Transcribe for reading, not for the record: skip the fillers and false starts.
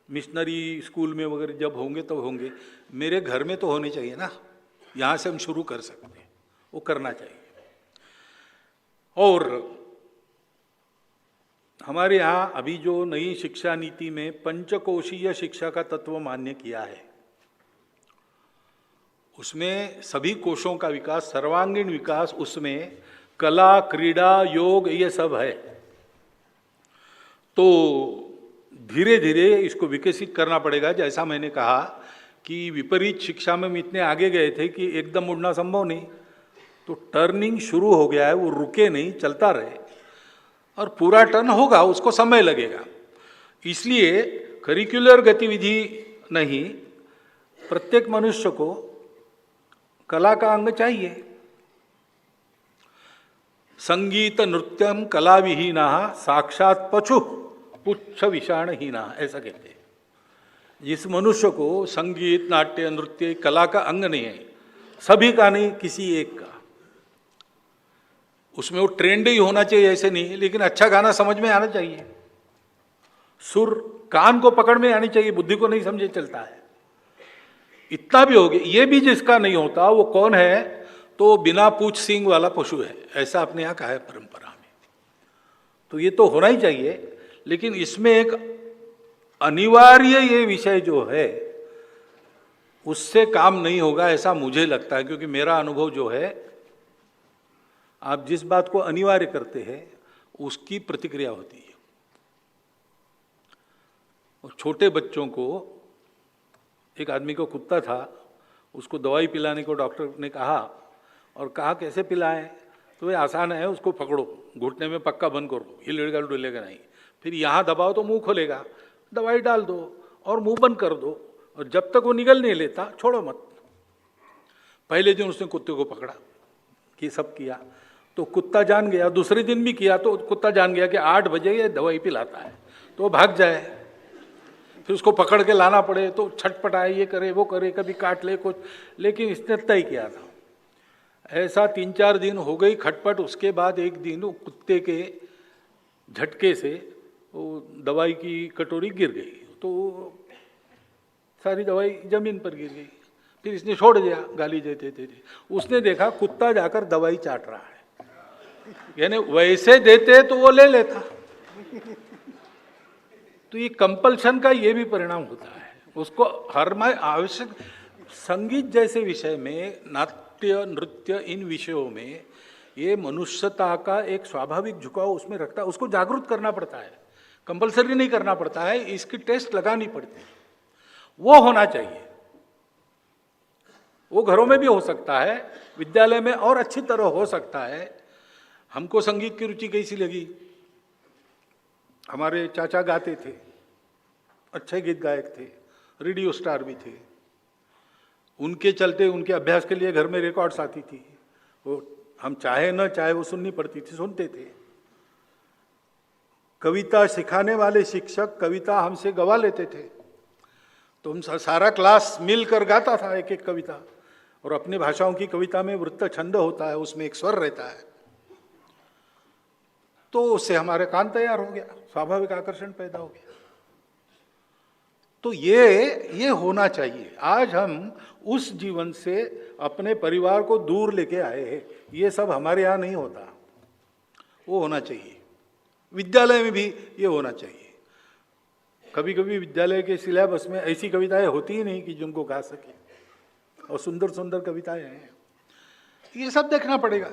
Missionary school में वगैरह जब होंगे तब होंगे, मेरे घर में तो होने चाहिए ना, यहाँ से हम शुरू कर सकते हैं, वो करना चाहिए। और हमारे यहाँ अभी जो नई शिक्षा नीति में पंचकोशीय शिक्षा का तत्व मान्य किया है, उसमें सभी कोशों का विकास, सर्वांगीण विकास, उसमें कला, क्रीड़ा, योग, ये सब है। तो धीरे धीरे इसको विकसित करना पड़ेगा। जैसा मैंने कहा कि विपरीत शिक्षा में हम इतने आगे गए थे कि एकदम उड़ना संभव नहीं, तो टर्निंग शुरू हो गया है, वो रुके नहीं, चलता रहे, और पूरा टर्न होगा, उसको समय लगेगा। इसलिए करिकुलर गतिविधि नहीं, प्रत्येक मनुष्य को कला का अंग चाहिए। संगीत नृत्यम कला विहीना साक्षात पशु पुच्छ विषाणहीना, ऐसा कहते हैं। जिस मनुष्य को संगीत, नाट्य, नृत्य, कला का अंग नहीं है, सभी का नहीं, किसी एक का, उसमें वो ट्रेंड ही होना चाहिए ऐसे नहीं, लेकिन अच्छा गाना समझ में आना चाहिए, सुर कान को पकड़ में आनी चाहिए, बुद्धि को नहीं समझे चलता है। इतना भी हो गया। ये भी जिसका नहीं होता वो कौन है? तो बिना पूछ सींग वाला पशु है, ऐसा अपने यहाँ कहा है परंपरा में। तो ये तो होना ही चाहिए, लेकिन इसमें एक अनिवार्य ये विषय जो है उससे काम नहीं होगा, ऐसा मुझे लगता है। क्योंकि मेरा अनुभव जो है, आप जिस बात को अनिवार्य करते हैं उसकी प्रतिक्रिया होती है। और छोटे बच्चों को, एक आदमी को कुत्ता था, उसको दवाई पिलाने को डॉक्टर ने कहा, और कहा कैसे पिलाएं? तो ये आसान है, उसको पकड़ो, घुटने में पक्का बंद करो, हिलेगा डुलेगा नहीं, फिर यहाँ दबाओ तो मुंह खोलेगा, दवाई डाल दो और मुंह बंद कर दो, और जब तक वो निगल नहीं लेता छोड़ो मत। पहले दिन उसने कुत्ते को पकड़ा, कि सब किया तो कुत्ता जान गया, दूसरे दिन भी किया तो कुत्ता जान गया कि 8 बजे ये दवाई पिलाता है, तो वो भाग जाए। फिर उसको पकड़ के लाना पड़े तो छटपटाए, ये करे वो करे, कभी काट ले कुछ, लेकिन इसने तय किया था। ऐसा 3-4 दिन हो गई खटपट। उसके बाद एक दिन वो कुत्ते के झटके से वो दवाई की कटोरी गिर गई, तो सारी दवाई जमीन पर गिर गई। फिर इसने छोड़ दिया गाली देते देते। उसने देखा कुत्ता जाकर दवाई चाट रहा है, यानी वैसे देते तो वो ले लेता। तो ये कंपल्शन का ये भी परिणाम होता है, उसको हर में आवश्यक। संगीत जैसे विषय में, नाट्य, नृत्य, इन विषयों में ये मनुष्यता का एक स्वाभाविक झुकाव उसमें रखता है, उसको जागरूक करना पड़ता है, कंपल्सरी नहीं करना पड़ता है, इसकी टेस्ट लगानी पड़ती है। वो होना चाहिए। वो घरों में भी हो सकता है, विद्यालय में और अच्छी तरह हो सकता है। हमको संगीत की रुचि कैसी लगी? हमारे चाचा गाते थे, अच्छे गीत गायक थे, रेडियो स्टार भी थे। उनके चलते, उनके अभ्यास के लिए घर में रिकॉर्ड्स आती थी, वो हम चाहे न चाहे वो सुननी पड़ती थी, सुनते थे। कविता सिखाने वाले शिक्षक कविता हमसे गवा लेते थे, तो हम सारा क्लास मिलकर गाता था एक एक कविता। और अपने भाषाओं की कविता में वृत्त छंद होता है, उसमें एक स्वर रहता है, तो उससे हमारे कान तैयार हो गया, स्वाभाविक आकर्षण पैदा हो गया। तो ये होना चाहिए। आज हम उस जीवन से अपने परिवार को दूर लेके आए हैं, ये सब हमारे यहाँ नहीं होता। वो होना चाहिए, विद्यालय में भी ये होना चाहिए। कभी कभी विद्यालय के सिलेबस में ऐसी कविताएं होती ही नहीं कि जिनको गा सके, और सुंदर सुंदर कविताएं हैं। ये सब देखना पड़ेगा।